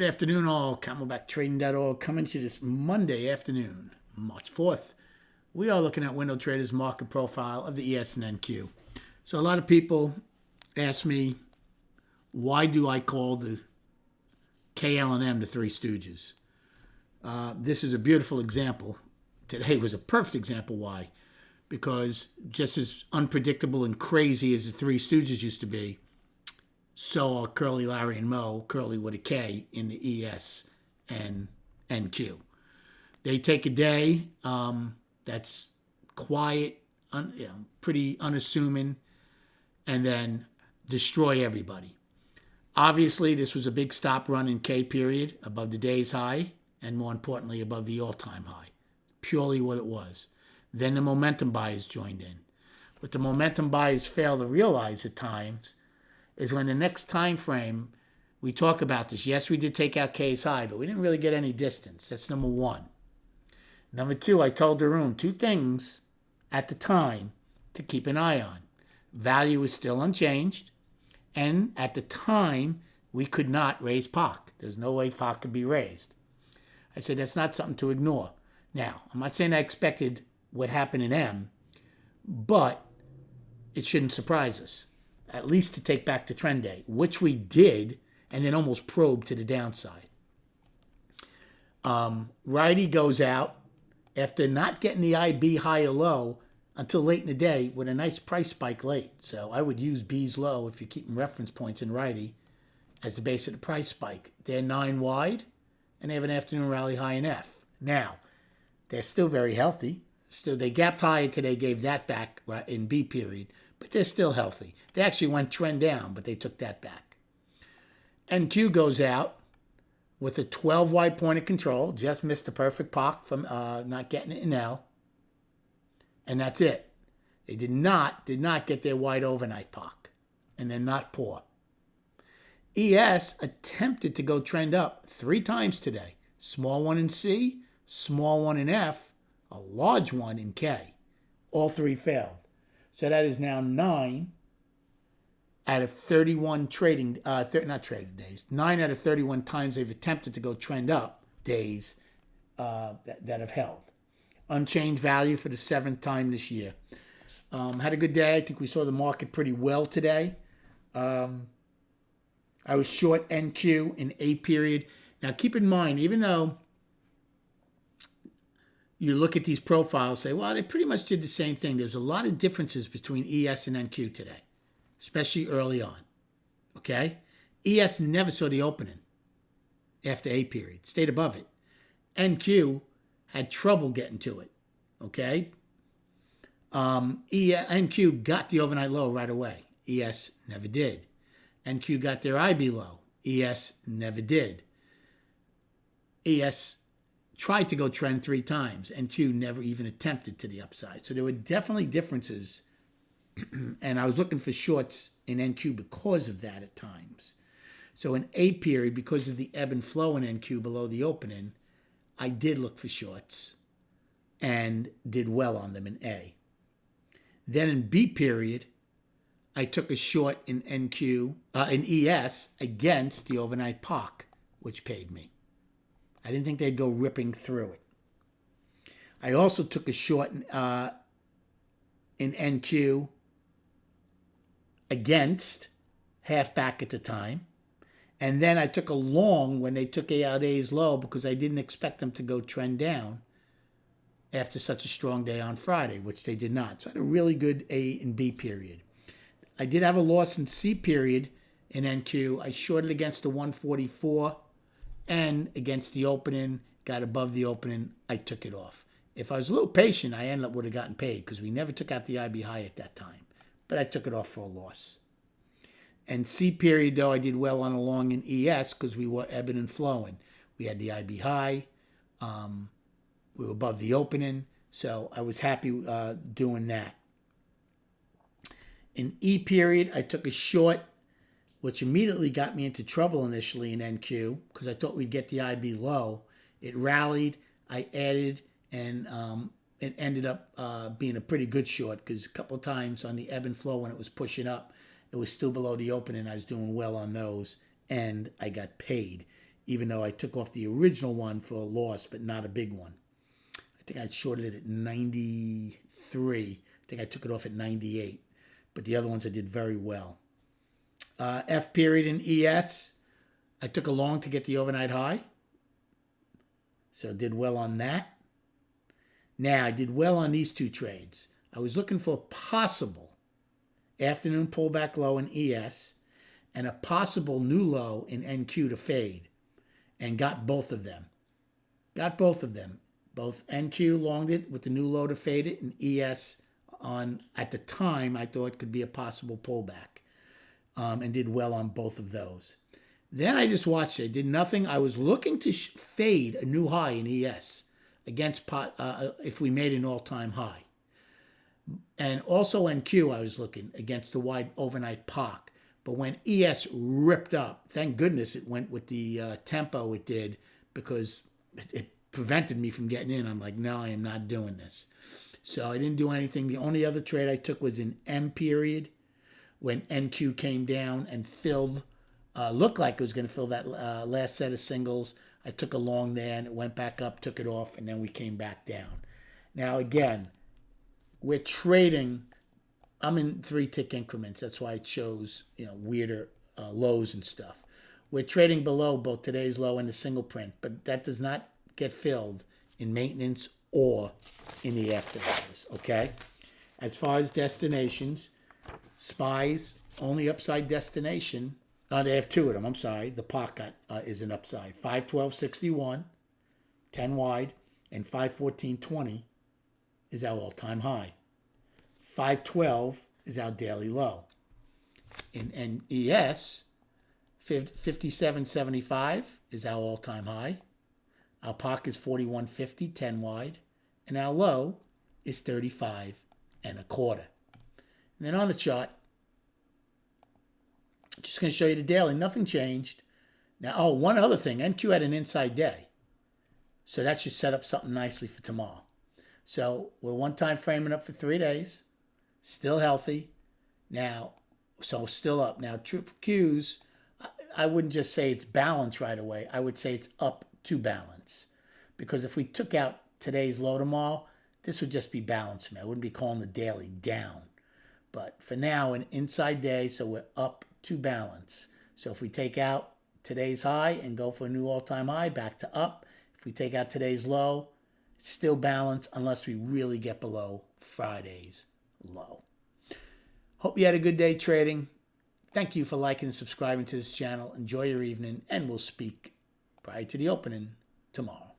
Good afternoon, all. CamelbackTrading.org coming to you this Monday afternoon, March 4th. We are looking at Window Trader's market profile of the ES and NQ. So a lot of people ask me, why do I call the KL and M the Three Stooges? This is a beautiful example. Today was a perfect example why. Because just as unpredictable and crazy as the Three Stooges used to be, so are Kurly, Larry, and Moe, Kurly with a K, in the ES and NQ. They take a day that's quiet, pretty unassuming, and then destroy everybody. Obviously, this was a big stop run in K period, above the day's high, and more importantly, above the all-time high. Purely what it was. Then the momentum buyers joined in. What the momentum buyers fail to realize at times is when the next time frame we talk about this. Yes, we did take out K's high, but we didn't really get any distance. That's number one. Number two, I told the room two things at the time to keep an eye on. Value is still unchanged, and at the time, we could not raise POC. There's no way POC could be raised. I said that's not something to ignore. Now, I'm not saying I expected what happened in M, but it shouldn't surprise us. At least to take back to trend day, which we did, and then almost probed to the downside. Righty goes out after not getting the IB high or low until late in the day with a nice price spike late. So I would use B's low if you're keeping reference points in righty as the base of the price spike. They're 9 wide, and they have an afternoon rally high in F. Now, they're still very healthy. Still, they gapped higher today, gave that back in B period, but they're still healthy. They actually went trend down, but they took that back. NQ goes out with a 12 wide point of control, just missed the perfect POC from not getting it in L, and that's it. They did not get their wide overnight POC, and they're not poor. ES attempted to go trend up 3 times today. Small one in C, small one in F, a large one in K. All 3 failed. So that is now 9 out of 31 trading, not trading days, 9 out of 31 times they've attempted to go trend up days that have held. Unchanged value for the 7th time this year. Had a good day. I think we saw the market pretty well today. I was short NQ in A period. Now keep in mind, even though you look at these profiles, say, well, they pretty much did the same thing. There's a lot of differences between ES and NQ today, especially early on. Okay? ES never saw the opening after A period, stayed above it. NQ had trouble getting to it. Okay? NQ got the overnight low right away. ES never did. NQ got their IB low. ES never did. ES tried to go trend 3 times, and Q never even attempted to the upside. So there were definitely differences, and I was looking for shorts in NQ because of that at times. So in A period, because of the ebb and flow in NQ below the opening, I did look for shorts and did well on them in A. Then in B period, I took a short in NQ, in ES against the overnight POC, which paid me. I didn't think they'd go ripping through it. I also took a short in NQ against half back at the time. And then I took a long when they took out A's low because I didn't expect them to go trend down after such a strong day on Friday, which they did not. So I had a really good A and B period. I did have a loss in C period in NQ. I shorted against the 144. And against the opening, got above the opening, I took it off. If I was a little patient, I would have gotten paid because we never took out the IB high at that time. But I took it off for a loss. And C period, though, I did well on a long in ES because we were ebbing and flowing. We had the IB high. We were above the opening. So I was happy doing that. In E period, I took a short, which immediately got me into trouble initially in NQ because I thought we'd get the IB low. It rallied, I added, and it ended up being a pretty good short because a couple of times on the ebb and flow when it was pushing up, it was still below the open and I was doing well on those, and I got paid, even though I took off the original one for a loss, but not a big one. I think I shorted it at 93. I think I took it off at 98. But the other ones I did very well. F period in ES, I took a long to get the overnight high. So did well on that. Now, I did well on these two trades. I was looking for a possible afternoon pullback low in ES and a possible new low in NQ to fade, and got both of them. Both NQ longed it with the new low to fade it, and ES at the time I thought could be a possible pullback, and did well on both of those. Then I just watched it. Did nothing. I was looking to fade a new high in ES against if we made an all-time high. And also NQ, I was looking against the wide overnight POC. But when ES ripped up, thank goodness it went with the tempo it did, because it prevented me from getting in. I'm like, no, I am not doing this. So I didn't do anything. The only other trade I took was in M period, when NQ came down and filled, looked like it was going to fill that last set of singles. I took a long there, and it went back up, took it off, and then we came back down. Now, again, we're trading. I'm in 3-tick increments. That's why I chose, weirder lows and stuff. We're trading below both today's low and the single print, but that does not get filled in maintenance or in the after hours, okay? As far as destinations, SPY's only upside destination, they have two of them, I'm sorry. The pocket is an upside. 512.61, 10 wide, and 514.20 is our all-time high. 512 is our daily low. In ES, 57.75 is our all-time high. Our POC is 41.50, 10 wide. And our low is 35 and a quarter. And then on the chart, just going to show you the daily. Nothing changed. Now, one other thing. NQ had an inside day. So that should set up something nicely for tomorrow. So we're one-time framing up for 3 days. Still healthy. Now, so still up. Now, triple Qs, I wouldn't just say it's balanced right away. I would say it's up to balance. Because if we took out today's low tomorrow, this would just be balance for me. I wouldn't be calling the daily down. But for now, an inside day, so we're up to balance. So if we take out today's high and go for a new all-time high, back to up. If we take out today's low, it's still balanced unless we really get below Friday's low. Hope you had a good day trading. Thank you for liking and subscribing to this channel. Enjoy your evening, and we'll speak prior to the opening tomorrow.